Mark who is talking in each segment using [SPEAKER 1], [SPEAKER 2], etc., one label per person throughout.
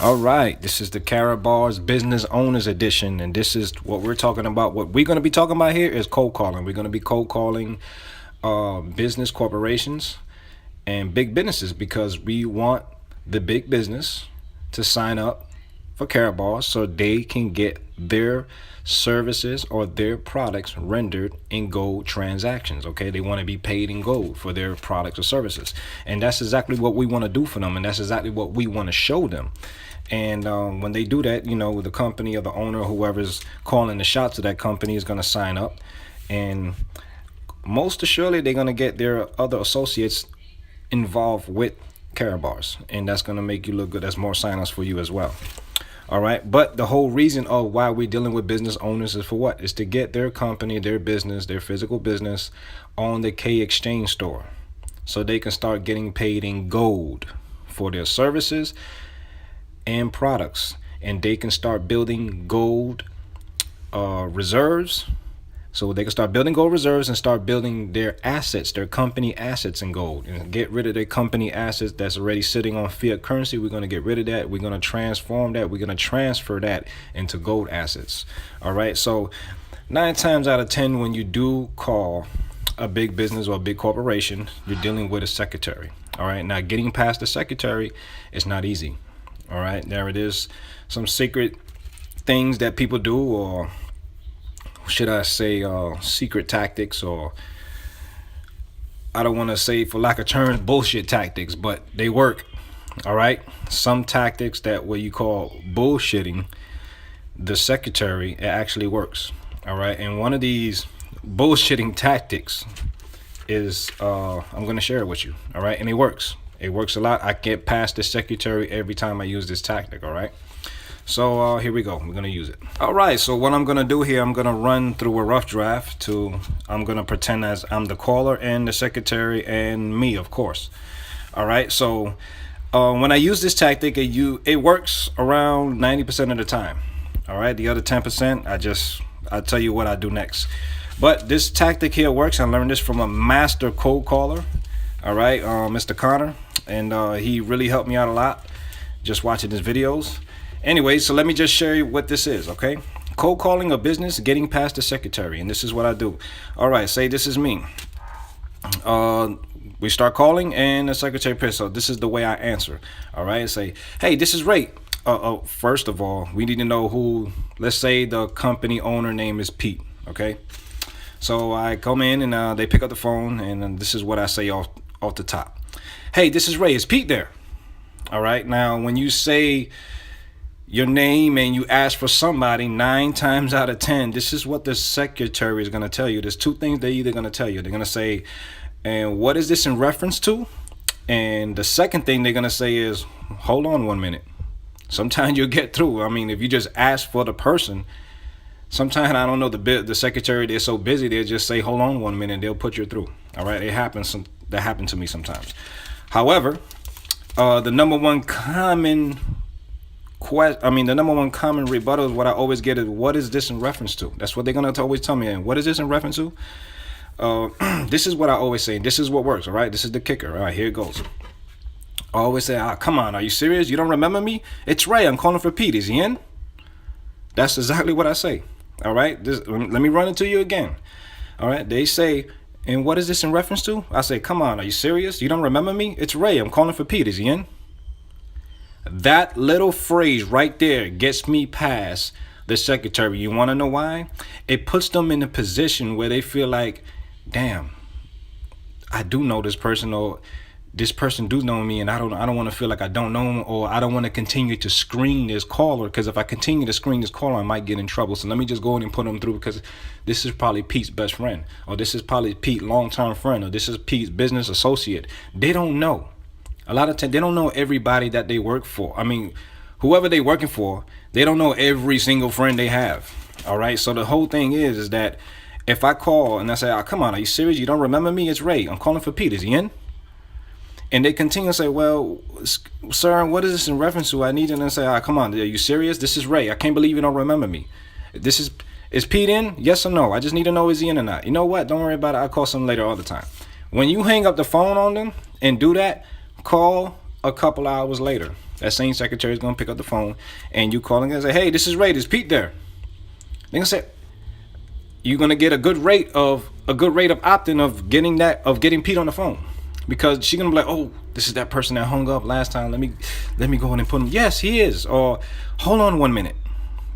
[SPEAKER 1] All right, this is the Karatbars Business Owners Edition, and this is what we're talking about. What we're going to be talking about here is cold calling. We're going to be cold calling business corporations and big businesses because we want the big business to sign up for Karatbars so they can get their services or their products rendered in gold transactions. Okay, they want to be paid in gold for their products or services, and that's exactly what we want to do for them, and that's exactly what we want to show them. And when they do that, the company or the owner, whoever's calling the shots of that company, is going to sign up, and most assuredly they're going to get their other associates involved with Karatbars, and that's going to make you look good. That's more sign-ups for you as well. All right, but the whole reason of why we're dealing with business owners is for what? Is to get their company, their business, their physical business on the K exchange store so they can start getting paid in gold for their services and products, and they can start building gold reserves. So they can start building gold reserves and start building their assets, their company assets in gold, and get rid of their company assets that's already sitting on fiat currency. We're going to get rid of that. We're going to transform that. We're going to transfer that into gold assets. All right. So 9 times out of 10, when you do call a big business or a big corporation, you're dealing with a secretary. All right. Now, getting past the secretary is not easy. All right. There it is. Some secret things that people do, or should I say secret tactics, or I don't want to say, for lack of terms, bullshit tactics, but they work. All right. Some tactics that what you call bullshitting the secretary, it actually works. All right. And one of these bullshitting tactics is I'm going to share it with you. All right. And it works. It works a lot. I get past the secretary every time I use this tactic. All right. So here we go. We're going to use it. All right. So what I'm going to do here, I'm going to run through a rough draft I'm going to pretend as I'm the caller and the secretary and me, of course. All right. So when I use this tactic, it works around 90% of the time. All right. The other 10%, I'll tell you what I do next. But this tactic here works. I learned this from a master cold caller. All right. Mr. Connor. And he really helped me out a lot just watching his videos. Anyway, so let me just share you what this is, okay? Cold calling a business, getting past the secretary, and this is what I do. All right, say this is me. We start calling, and the secretary picks. So this is the way I answer. All right, say, hey, this is Ray. First of all, we need to know who. Let's say the company owner name is Pete. Okay, so I come in and they pick up the phone, and this is what I say off the top. Hey, this is Ray. Is Pete there? All right. Now, when you say your name and you ask for somebody, 9 times out of 10, this is what the secretary is going to tell you. There's 2 things they're either going to tell you. They're going to say, and what is this in reference to? And the second thing they're going to say is, hold on 1 minute. Sometimes you'll get through. I mean, if you just ask for the person, sometimes, I don't know, the secretary, they're so busy, they'll just say, hold on 1 minute, they'll put you through. All right, it happens. That happened to me sometimes. However, the number one common rebuttal is what I always get is, what is this in reference to? That's what they're going to always tell me. And what is this in reference to? This is what I always say. This is what works. All right. This is the kicker. All right. Here it goes. I always say, come on. Are you serious? You don't remember me? It's Ray. I'm calling for Pete. Is he in? That's exactly what I say. All right. Let me run it to you again. All right. They say, and what is this in reference to? I say, come on. Are you serious? You don't remember me? It's Ray. I'm calling for Pete. Is he in? That little phrase right there gets me past the secretary. You want to know why? It puts them in a position where they feel like, damn, I do know this person, or this person do know me, and I don't want to feel like I don't know him, or I don't want to continue to screen this caller, because if I continue to screen this caller, I might get in trouble. So let me just go in and put them through, because this is probably Pete's best friend, or this is probably Pete's long-term friend, or this is Pete's business associate. They don't know. A lot of times, they don't know everybody that they work for. I mean, whoever they working for, they don't know every single friend they have. All right. So the whole thing is that if I call and I say, come on, are you serious? You don't remember me? It's Ray. I'm calling for Pete. Is he in? And they continue to say, well, sir, what is this in reference to? I need to say, come on, are you serious? This is Ray. I can't believe you don't remember me. Is Pete in? Yes or no? I just need to know, is he in or not? You know what? Don't worry about it. I'll call some later all the time. When you hang up the phone on them and do that, call a couple hours later. That same secretary is gonna pick up the phone, and you calling and say, "Hey, this is Ray. Is Pete there?" They're gonna say, you're gonna get a good rate of opt-in of getting Pete on the phone, because she's gonna be like, "Oh, this is that person that hung up last time. Let me go in and put him." Yes, he is. Or hold on 1 minute.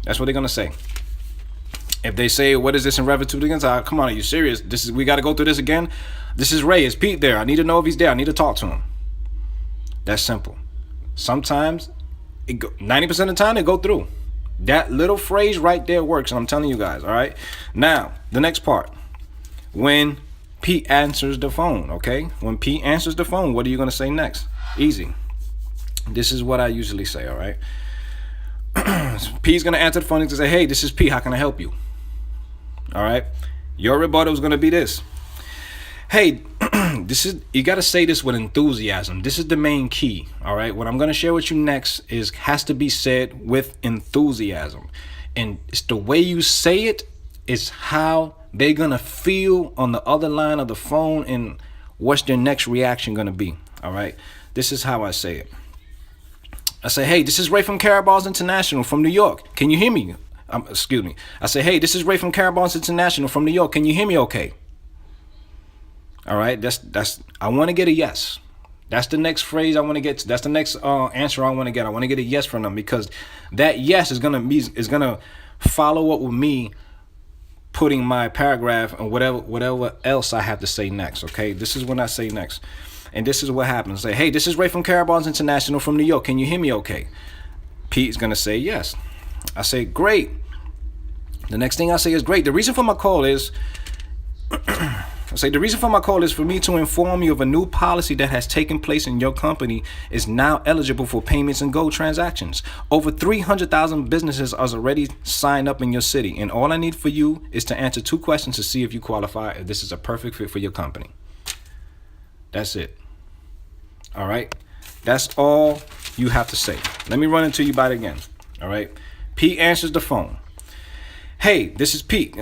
[SPEAKER 1] That's what they're gonna say. If they say, "What is this in reference to?" They're gonna say, "Come on, are you serious? We got to go through this again. This is Ray. Is Pete there? I need to know if he's there. I need to talk to him." That's simple. Sometimes 90% of the time they go through. That little phrase right there works, and I'm telling you guys. All right. Now the next part, when Pete answers the phone. Okay, when Pete answers the phone, what are you gonna say next? Easy. This is what I usually say. All right. Pete's gonna answer the phone and say, "Hey, this is Pete. How can I help you?" All right. Your rebuttal is gonna be this. "Hey, you got to say this with enthusiasm. This is the main key. All right. What I'm going to share with you next has to be said with enthusiasm. And it's the way you say it is how they're going to feel on the other line of the phone, and what's their next reaction going to be. All right. This is how I say it. I say, "Hey, this is Ray from Karatbars International from New York. Can you hear me?" Excuse me. I say, "Hey, this is Ray from Karatbars International from New York. Can you hear me okay?" All right, that's I want to get a yes. That's the next phrase I want to get to. That's the next answer I want to get. I want to get a yes from them, because that yes is gonna follow up with me putting my paragraph and whatever else I have to say next. Okay, this is when I say next, and this is what happens. Say, "Hey, this is Ray from Karatbars International from New York. Can you hear me okay?" Pete's gonna say yes. I say, "Great." The next thing I say is, "Great. The reason for my call is." The reason for my call is for me to inform you of a new policy that has taken place in your company is now eligible for payments and gold transactions. Over 300,000 businesses are already signed up in your city, and all I need for you is to answer 2 questions to see if you qualify, if this is a perfect fit for your company." That's it. All right. That's all you have to say. Let me run it to you by it again. All right. Pete answers the phone. "Hey, this is Pete."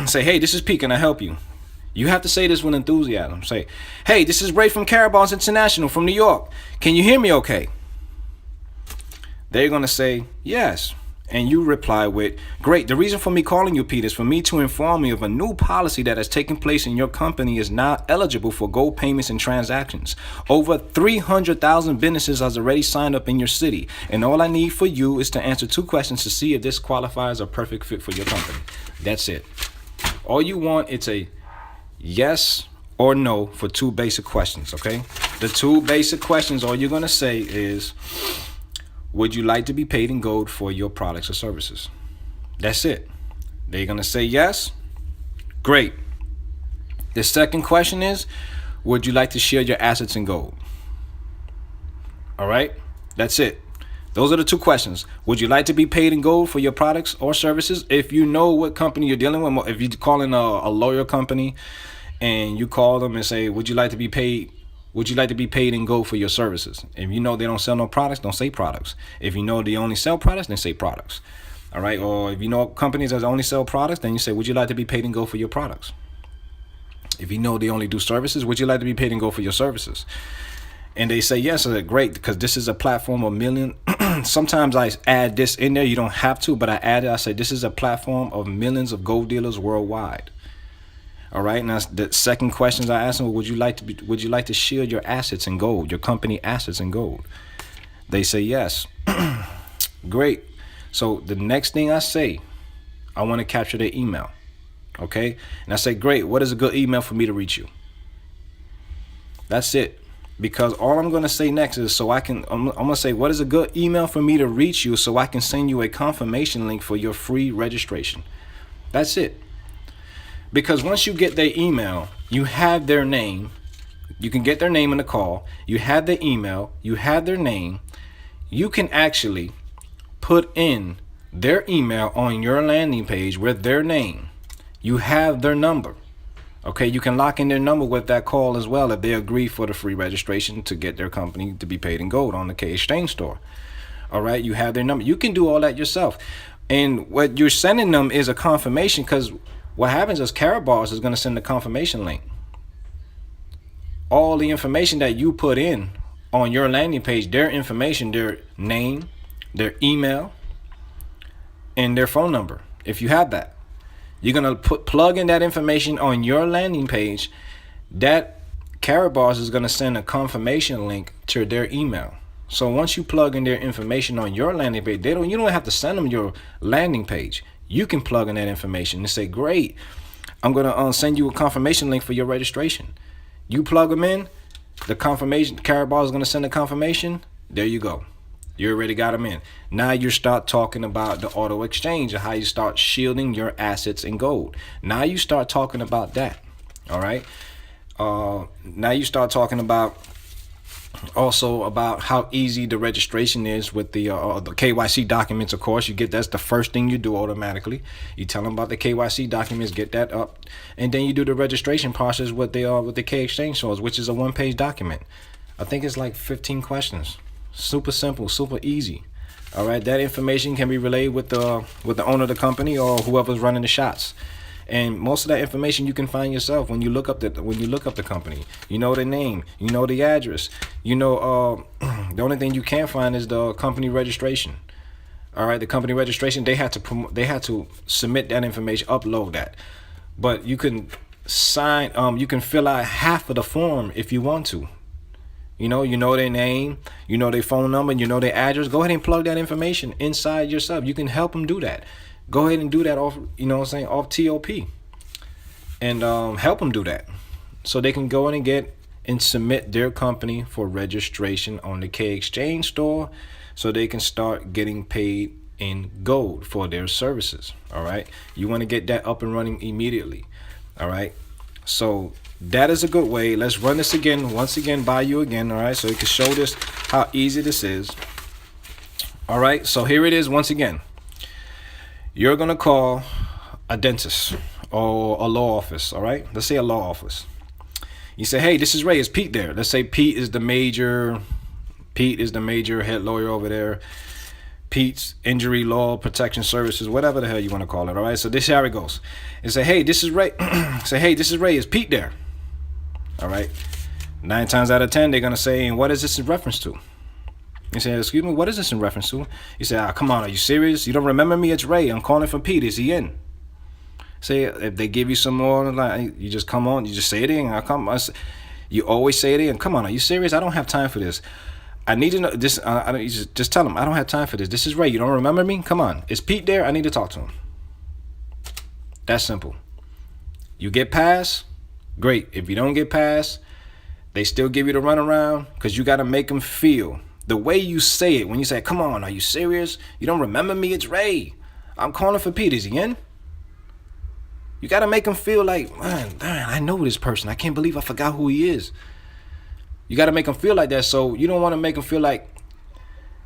[SPEAKER 1] Say, "Hey, this is Pete. Can I help you?" You have to say this with enthusiasm. Say, "Hey, this is Ray from Karatbars International from New York. Can you hear me okay?" They're going to say, "Yes." And you reply with, "Great. The reason for me calling you, Pete, is for me to inform you of a new policy that has taken place in your company is now eligible for gold payments and transactions. Over 300,000 businesses are already signed up in your city. And all I need for you is to answer 2 questions to see if this qualifies a perfect fit for your company." That's it. All you want is a yes or no for 2 basic questions, okay? The 2 basic questions, all you're going to say is, "Would you like to be paid in gold for your products or services?" That's it. They're going to say yes. Great. The second question is, "Would you like to share your assets in gold?" All right? That's it. Those are the 2 questions. Would you like to be paid in gold for your products or services? If you know what company you're dealing with, if you're calling a lawyer company and you call them and say, "Would you like to be paid? Would you like to be paid in gold for your services?" If you know they don't sell no products, don't say products. If you know they only sell products, then say products. All right? Or if you know companies that only sell products, then you say, "Would you like to be paid in gold for your products?" If you know they only do services, "Would you like to be paid in gold for your services?" And they say yes. So great, because this is a platform of millions. Sometimes I add this in there. You don't have to, but I add it. I say this is a platform of millions of gold dealers worldwide. All right. Now the second questions I ask them: Would you like to share your assets in gold, your company assets in gold? They say yes. Great. So the next thing I say, I want to capture their email. Okay. And I say, "Great. What is a good email for me to reach you?" That's it. Because all I'm going to say next is I'm going to say, "What is a good email for me to reach you so I can send you a confirmation link for your free registration?" That's it. Because once you get their email, you have their name. You can get their name in the call. You have their email. You have their name. You can actually put in their email on your landing page with their name. You have their number. Okay, you can lock in their number with that call as well if they agree for the free registration to get their company to be paid in gold on the K Exchange store. All right, you have their number. You can do all that yourself. And what you're sending them is a confirmation, because what happens is Karatbars is going to send a confirmation link. All the information that you put in on your landing page their information, their name, their email, and their phone number. If you have that, you're gonna plug in that information on your landing page. That Karatbars is gonna send a confirmation link to their email. So once you plug in their information on your landing page, you don't have to send them your landing page. You can plug in that information and say, great, I'm gonna send you a confirmation link for your registration. You plug them in, the confirmation, Karatbars is gonna send a confirmation. There you go. You already got them in. Now you start talking about the auto exchange and how you start shielding your assets in gold. Now you start talking about that. All right. Now you start talking about also about how easy the registration is with the KYC documents. Of course, that's the first thing you do automatically. You tell them about the KYC documents, get that up, and then you do the registration process with the K exchange stores, which is a one-page document. I think it's like 15 questions. Super simple, super easy. All right, that information can be relayed with the owner of the company or whoever's running the shots. And most of that information you can find yourself when you look up the company. You know the name, you know the address. You know the only thing you can't find is the company registration. All right, the company registration, they had to submit that information, upload that. But you can you can fill out half of the form if you want to. You know their name, you know their phone number, you know their address. Go ahead and plug that information inside yourself. You can help them do that. Go ahead and do that off, off TOP, and help them do that, so they can go in and get and submit their company for registration on the K Exchange store, so they can start getting paid in gold for their services. All right, you want to get that up and running immediately. All right, so that is a good way. Let's run this once again by you again. All right, so you can show this how easy this is. All right, so here it is once again. You're going to call a dentist or a law office, all right? Let's say a law office. You say, hey, this is Ray. Is Pete there? Let's say Pete is the major head lawyer over there. Pete's Injury Law Protection Services, whatever the hell you want to call it, all right? So this is how it goes. And say, hey, this is Ray. Say, hey, this is Ray. Is Pete there? All right? 9 times out of 10, they're going to say, and what is this in reference to? You say, excuse me, what is this in reference to? You say, come on, are you serious? You don't remember me? It's Ray. I'm calling for Pete. Is he in? Say, if they give you some more, like, you just come on, you just say it in. You always say it in. Come on, are you serious? I don't have time for this. I need to know this. You just tell them, I don't have time for this. This is Ray. You don't remember me? Come on. Is Pete there? I need to talk to him. That's simple. You get past, great. If you don't get past, they still give you the runaround, because you got to make them feel. The way you say it, when you say, come on, are you serious? You don't remember me? It's Ray. I'm calling for Pete. Is he in? You got to make him feel like, man, I know this person. I can't believe I forgot who he is. You got to make them feel like that. So you don't want to make them feel like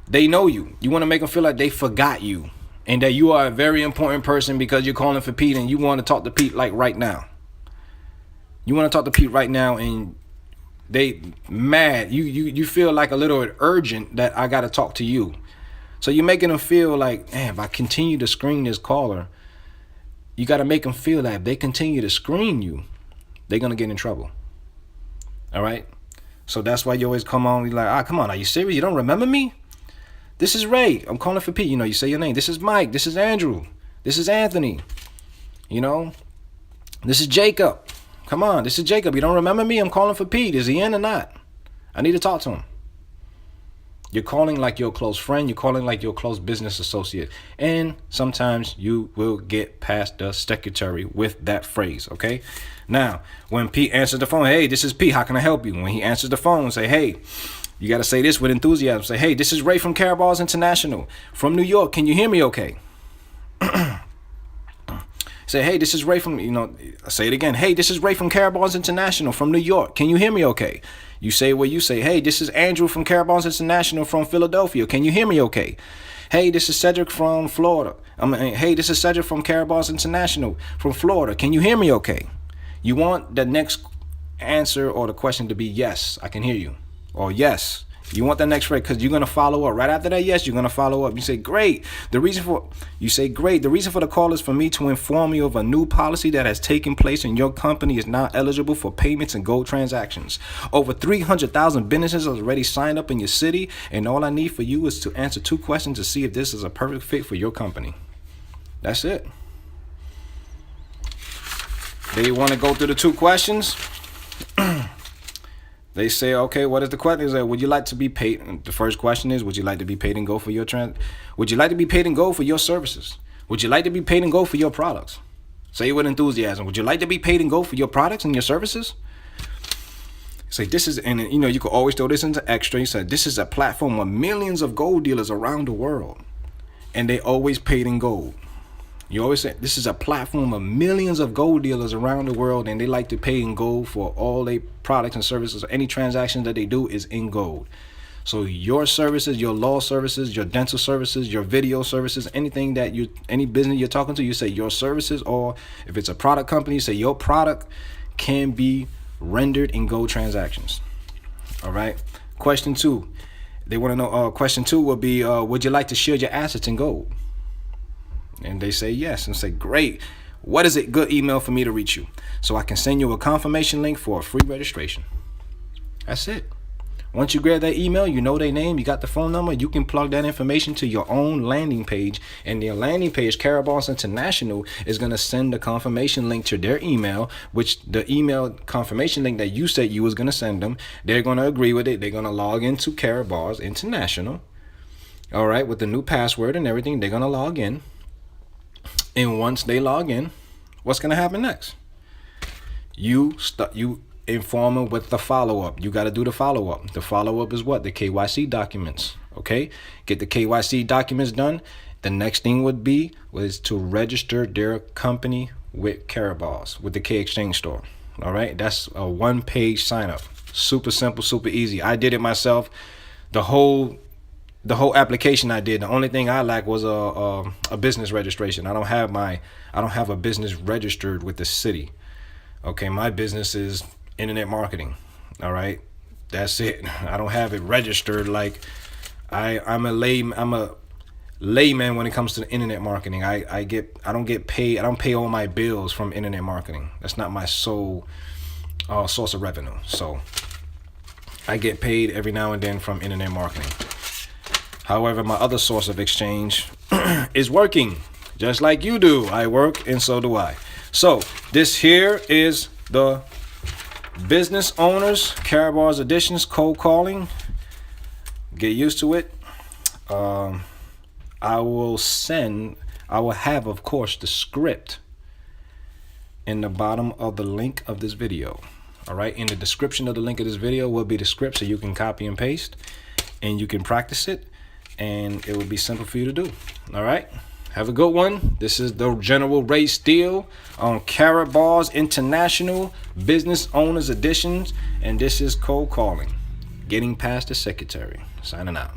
[SPEAKER 1] they know you. You want to make them feel like they forgot you and that you are a very important person because you're calling for Pete and you want to talk to Pete like right now. You want to talk to Pete right now and they mad. You feel like a little urgent that I got to talk to you. So you're making them feel like, man, if I continue to screen this caller, you got to make them feel that if they continue to screen you, they're going to get in trouble. All right. So that's why you always come on. You're like, come on. Are you serious? You don't remember me? This is Ray. I'm calling for Pete. You say your name. This is Mike. This is Andrew. This is Anthony. This is Jacob. Come on, this is Jacob. You don't remember me? I'm calling for Pete. Is he in or not? I need to talk to him. You're calling like your close friend. You're calling like your close business associate. And sometimes you will get past the secretary with that phrase, okay? Now, when Pete answers the phone, hey, this is Pete. How can I help you? When he answers the phone, say, hey, you got to say this with enthusiasm. Say, hey, this is Ray from Karatbars International from New York. Can you hear me okay? Say, hey, this is Ray from, say it again. Hey, this is Ray from Karatbars International from New York. Can you hear me okay? You say what you say. Hey, this is Andrew from Karatbars International from Philadelphia. Can you hear me okay? Hey, this is Cedric from Florida. Hey, this is Cedric from Karatbars International from Florida. Can you hear me okay? You want the next answer or the question to be yes, I can hear you. Or yes, You want that next rate because you're gonna follow up right after that. Yes, you're gonna follow up. You say, great. The reason for the call is for me to inform you of a new policy that has taken place, and your company is now eligible for payments and gold transactions. Over 300,000 businesses are already signed up in your city, and all I need for you is to answer 2 questions to see if this is a perfect fit for your company. That's it. They want to go through the 2 questions. They say, okay, what is the question? They say, would you like to be paid? The first question is, would you like to be paid in gold for your Would you like to be paid in gold for your services? Would you like to be paid in gold for your products? Say it with enthusiasm. Would you like to be paid in gold for your products and your services? Say this is, and you can always throw this into extra. You said this is a platform of millions of gold dealers around the world, and they always paid in gold. You always say this is a platform of millions of gold dealers around the world, and they like to pay in gold for all their products and services. Any transactions that they do is in gold. So your services, your law services, your dental services, your video services, anything that any business you're talking to, you say your services, or if it's a product company, you say your product can be rendered in gold transactions. All right. Question 2. They want to know. Question 2 would be, would you like to share your assets in gold? And they say yes, and say, great. What is a good email for me to reach you so I can send you a confirmation link for a free registration? That's it. Once you grab that email, you know their name, you got the phone number, you can plug that information to your own landing page, and their landing page, Karatbars International, is going to send the confirmation link to their email, which the email confirmation link that you said you was going to send them, they're going to agree with it. They're going to log into Karatbars International, all right, with the new password and everything. They're going to log in. And once they log in, what's going to happen next? You inform them with the follow-up. You got to do the follow-up. The follow-up is what? The KYC documents. Okay? Get the KYC documents done. The next thing was to register their company with Karatbars, with the K Exchange Store. All right? That's a 1-page sign-up. Super simple, super easy. I did it myself. The whole application I did. The only thing I lack was a business registration. I don't have a business registered with the city. Okay, my business is internet marketing. All right, that's it. I don't have it registered. Like I'm a layman when it comes to the internet marketing. I don't get paid. I don't pay all my bills from internet marketing. That's not my sole source of revenue. So I get paid every now and then from internet marketing. However, my other source of exchange is working, just like you do. I work, and so do I. So this here is the business owners, Karatbars editions, cold calling. Get used to it. I will have, of course, the script in the bottom of the link of this video. All right, in the description of the link of this video will be the script, so you can copy and paste, and you can practice it. And it would be simple for you to do. All right. Have a good one. This is the General Ray Steele on Karatbars International Business Owners Editions. And this is Cold Calling. Getting past the secretary. Signing out.